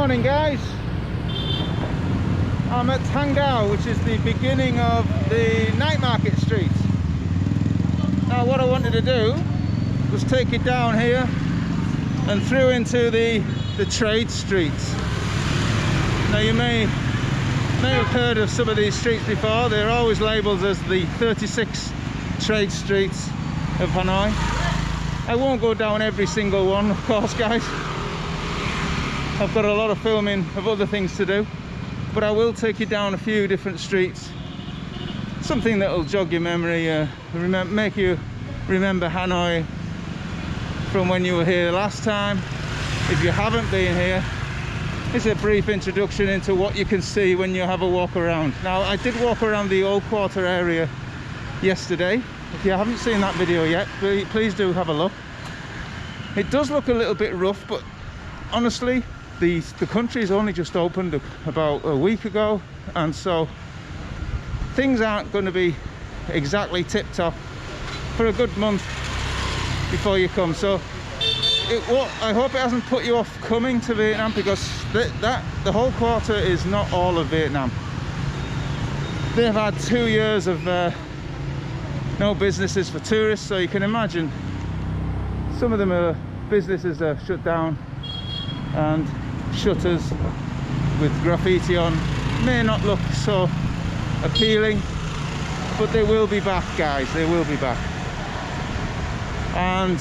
morning, guys. I'm at Tangao, which is the beginning of the night market street. Now what I wanted to do was take it down here and through into the trade streets. Now you may have heard of some of these streets before. They're always labelled as the 36 trade streets of Hanoi. I won't go down every single one, of course, guys. I've got a lot of filming of other things to do, but I will take you down a few different streets. Something that will jog your memory, make you remember Hanoi from when you were here last time. If you haven't been here, it's a brief introduction into what you can see when you have a walk around. Now, I did walk around the old quarter area yesterday. If you haven't seen that video yet, please do have a look. It does look a little bit rough, but honestly, the country's only just opened about a week ago, and so things aren't going to be exactly tip-top for a good month before you come. So I hope it hasn't put you off coming to Vietnam, because the whole quarter is not all of Vietnam. They've had 2 years of no businesses for tourists, so you can imagine some of them businesses are shut down, and shutters with graffiti on may not look so appealing, but they will be back, guys. They will be back, and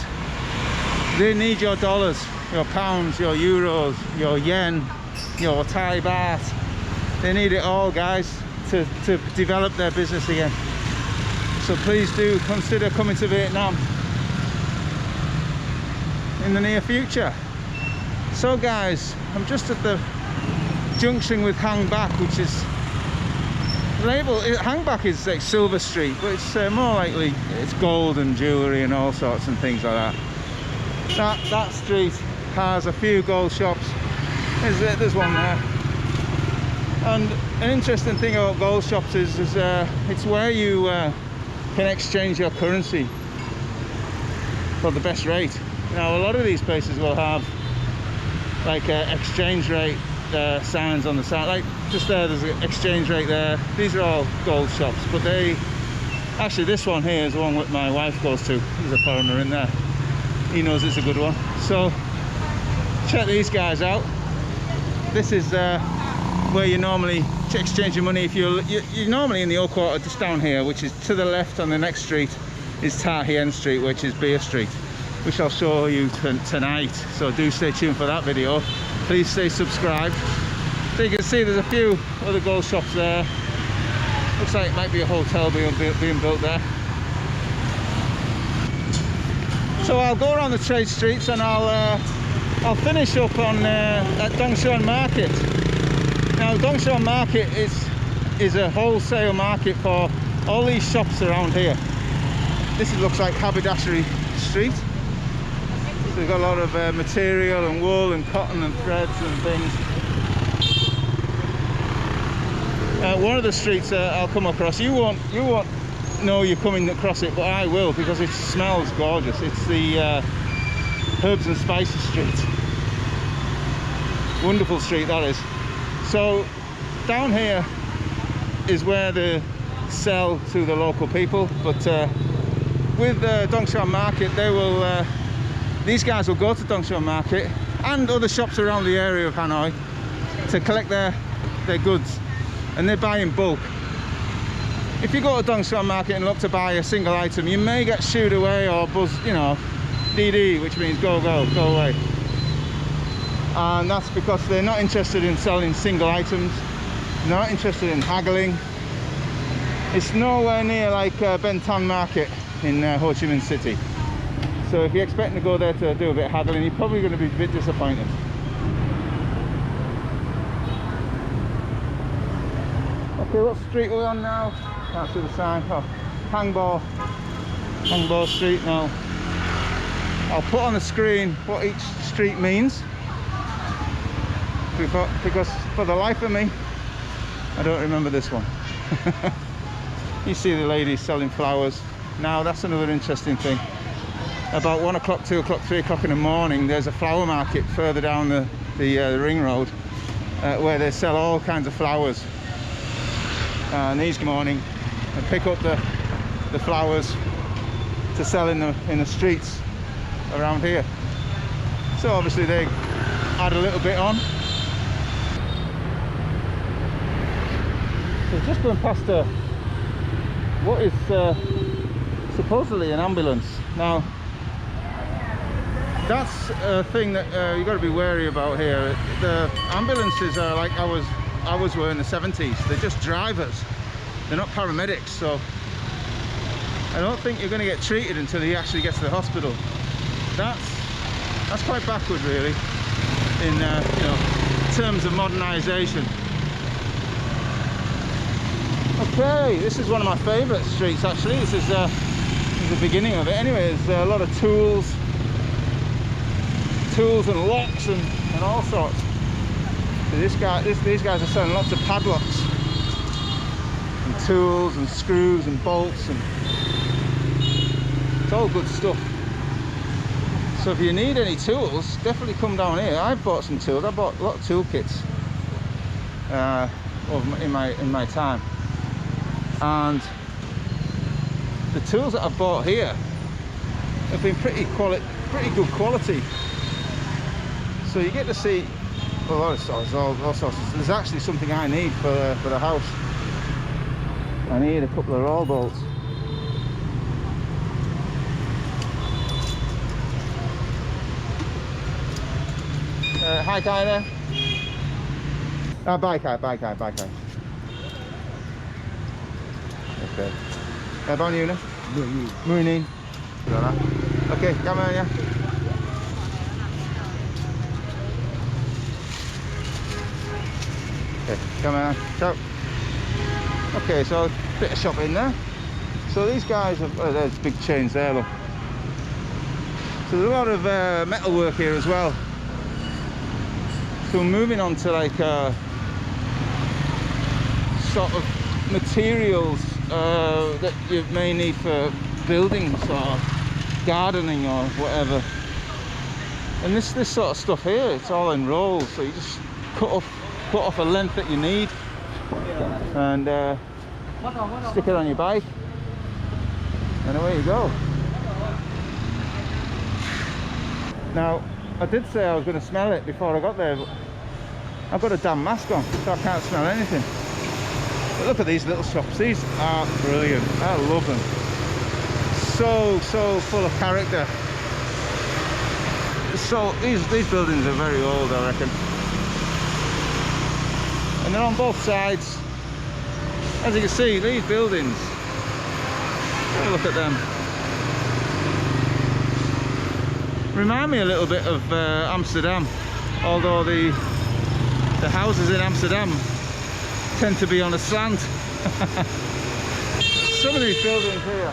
they need your dollars, your pounds, your euros, your yen, your Thai baht. They need it all, guys, to develop their business again. So please do consider coming to Vietnam in the near future. So guys, I'm just at the junction with Hang Bak, which is labelled, Hang Bak is like Silver Street, but it's more likely it's gold and jewellery and all sorts and things like that. That street has a few gold shops. There's one there. And an interesting thing about gold shops is it's where you can exchange your currency for the best rate. Now, a lot of these places will have like exchange rate signs on the side, like just there's an exchange rate there. These are all gold shops, but actually this one here is the one that my wife goes to. There's a foreigner in there. He knows it's a good one. So check these guys out. This is where you normally exchange your money. If you're normally in the old quarter, just down here, which is to the left on the next street is Ta Hien Street, which is Beer Street, which I'll show you tonight. So do stay tuned for that video. Please stay subscribed. So you can see there's a few other gold shops there. Looks like it might be a hotel being built there. So I'll go around the trade streets, and I'll finish up on at Dong Xuan Market. Now, Dong Xuan Market is a wholesale market for all these shops around here. This looks like Haberdashery Street. So we've got a lot of material and wool and cotton and threads and things. One of the streets I'll come across, you won't know you're coming across it, but I will, because it smells gorgeous. It's the Herbs and Spices Street. Wonderful street that is. So down here is where they sell to the local people, but with Dong Xuan Market, these guys will go to Dong Xuan Market and other shops around the area of Hanoi to collect their goods, and they buy in bulk. If you go to Dong Xuan Market and look to buy a single item, you may get shooed away or buzz, DD, which means go away. And that's because they're not interested in selling single items. They're not interested in haggling. It's nowhere near like Ben Thanh Market in Ho Chi Minh City. So if you're expecting to go there to do a bit of haggling, you're probably going to be a bit disappointed. Okay, what street are we on now? Can't see the sign. Oh, Hang Bo Street. Now, I'll put on the screen what each street means, because for the life of me, I don't remember this one. You see the ladies selling flowers. Now, that's another interesting thing. About 1 o'clock, 2 o'clock, 3 o'clock in the morning, there's a flower market further down the ring road, where they sell all kinds of flowers. And each morning I pick up the flowers to sell in the streets around here. So obviously they add a little bit on. So just going past what is supposedly an ambulance. Now that's a thing that you've got to be wary about here. The ambulances are like ours were in the 70s. They're just drivers. They're not paramedics, so I don't think you're going to get treated until he actually gets to the hospital. That's quite backward, really, in you know, terms of modernisation. Okay, this is one of my favourite streets actually. This is the beginning of it. Anyway, there's a lot of tools and locks and all sorts. So these guys are selling lots of padlocks and tools and screws and bolts, and it's all good stuff. So if you need any tools, definitely come down here. I've bought some tools. I bought a lot of tool kits in my time, and the tools that I've bought here have been pretty good quality. So you get to see a lot of sorts, all sorts. There's actually something I need for the house. I need a couple of roll bolts. Hi, guy there. Bye, guy. Okay. Bon you, Morning. Okay, come on, yeah. Okay, come on. So, okay, so a bit of shopping there. So these guys have, oh, there's big chains there, look. So there's a lot of metal work here as well. So we're moving on to like sort of materials that you may need for buildings or gardening or whatever. And this sort of stuff here, it's all in rolls, so you just cut off a length that you need and stick it on your bike, and away you go. Now I did say I was going to smell it before I got there, but I've got a damn mask on, so I can't smell anything. But look at these little shops. These are brilliant. I love them. So full of character. So these buildings are very old, I reckon. And they're on both sides. As you can see, these buildings, have a look at them. Remind me a little bit of Amsterdam, although the houses in Amsterdam tend to be on a slant. Some of these buildings here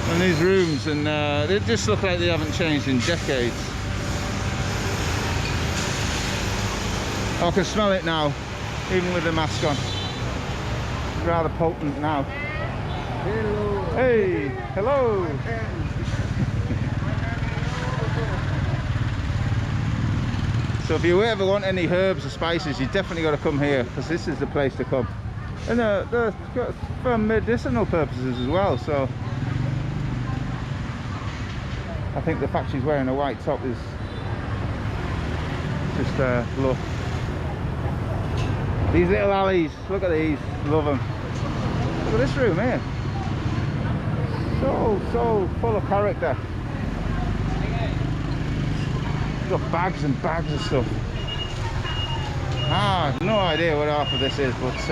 and these rooms, and they just look like they haven't changed in decades. I can smell it now, even with the mask on. It's rather potent now. Hello. Hey, hello. So if you ever want any herbs or spices, you definitely got to come here, because this is the place to come. And they're for medicinal purposes as well. So I think the fact she's wearing a white top is just look. These little alleys, look at these, love them. Look at this room here. So full of character. Got bags and bags of stuff. I have no idea what half of this is, but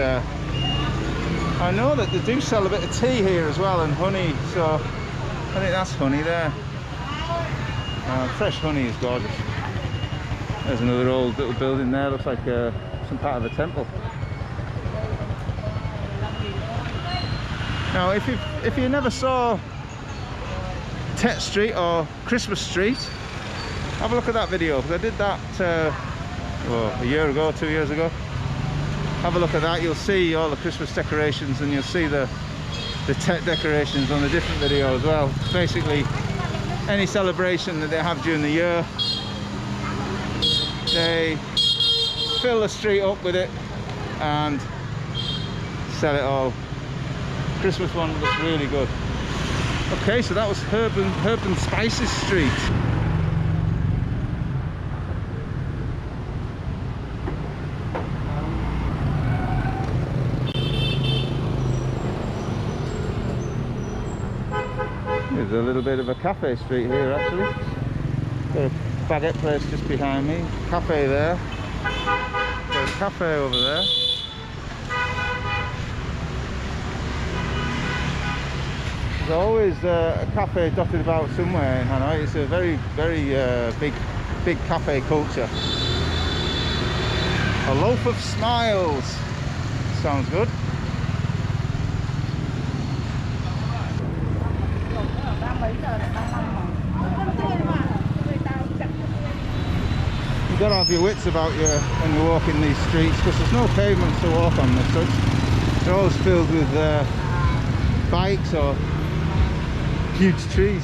I know that they do sell a bit of tea here as well, and honey, so I think that's honey there. Fresh honey is gorgeous. There's another old little building there, looks like some part of a temple. Now if you never saw Tet Street or Christmas Street, have a look at that video, because I did that a year ago, 2 years ago. Have a look at that. You'll see all the Christmas decorations, and you'll see the Tet decorations on the different video as well. Basically any celebration that they have during the year, they fill the street up with it and sell it all. Christmas one looks really good. Okay, so that was Herb and Spices Street. There's a little bit of a cafe street here actually. Got a baguette place just behind me. Cafe there. Got a cafe over there. There's always a cafe dotted about somewhere in Hanoi. It's a very big cafe culture. A loaf of smiles. Sounds good. You've got to have your wits about you when you're walking these streets, because there's no pavements to walk on as such. They're always filled with bikes or huge trees.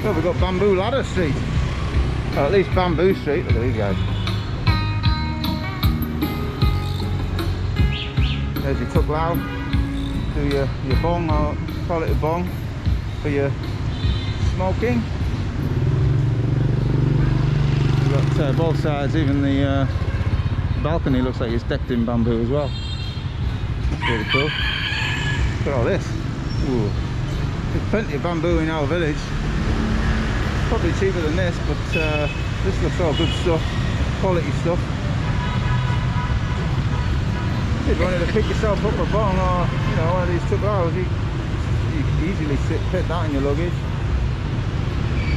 Well, we've got Bamboo Ladder Street, or at least Bamboo Street. Look at these guys. There's your tuk lao. Do your bong, or call it a bong, for your smoking. We've got both sides, even the balcony looks like it's decked in bamboo as well. That's really cool. Look at all this. Ooh. There's plenty of bamboo in our village. Probably cheaper than this, but this looks all good stuff, quality stuff. If you wanted to pick yourself up a bong or one of these tuk laos, you can easily fit that in your luggage.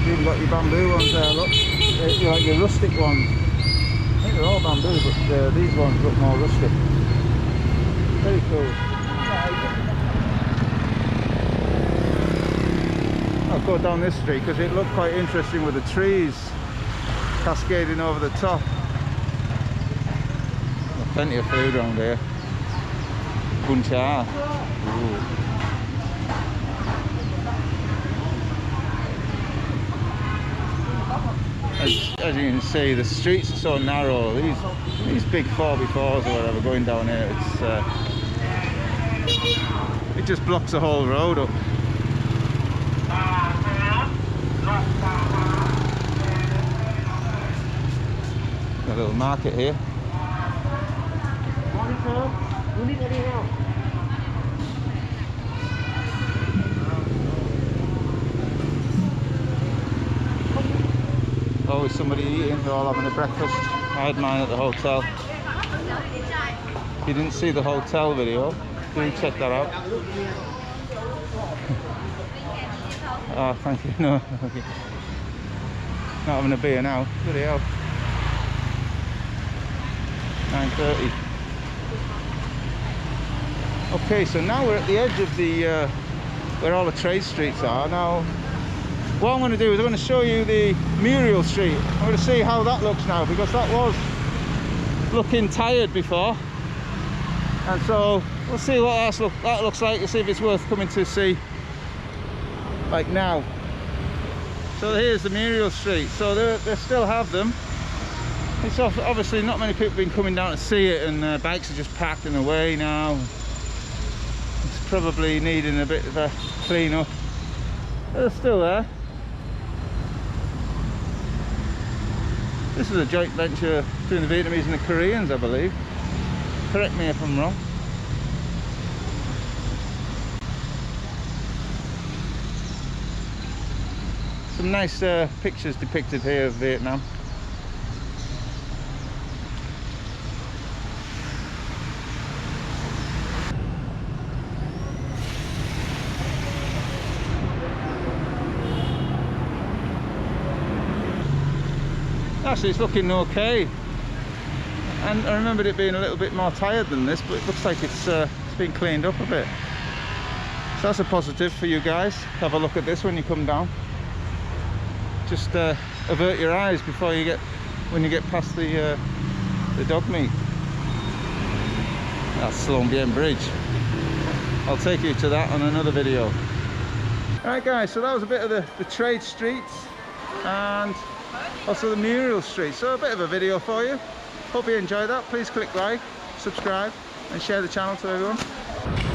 You've even got your bamboo ones there, look. They're like your rustic ones. I think they're all bamboo, but these ones look more rustic. Very cool. I'll go down this street because it looked quite interesting with the trees cascading over the top. There's plenty of food around here. Bun cha. Ooh. As you can see, the streets are so narrow. These big 4x4s or whatever going down here, it just blocks the whole road up. A little market here. Morning, sir. You need any help? Always somebody eating, they're all having a breakfast. I had mine at the hotel. If you didn't see the hotel video, do check that out. Oh, thank you. No, okay. Not having a beer now. Bloody hell. 9:30. Okay, so now we're at the edge of the where all the trade streets are. Now, what I'm going to do is I'm going to show you the Mural Street. I'm going to see how that looks now, because that was looking tired before, and so we'll see what that looks like and see if it's worth coming to see like now. So here's the Mural Street. So they still have them. It's obviously not many people have been coming down to see it, and bikes are just packed in the way now. It's probably needing a bit of a clean up. But they're still there. This is a joint venture between the Vietnamese and the Koreans, I believe. Correct me if I'm wrong. Some nice pictures depicted here of Vietnam. Actually, it's looking okay, and I remembered it being a little bit more tired than this, but it looks like it's been cleaned up a bit. So that's a positive for you guys. Have a look at this when you come down. Just avert your eyes before you when you get past the dog meat. That's Sloan Bien Bridge. I'll take you to that on another video. Alright guys, so that was a bit of the trade streets and also the Mural Street. So a bit of a video for you. Hope you enjoyed that. Please click like, subscribe and share the channel to everyone.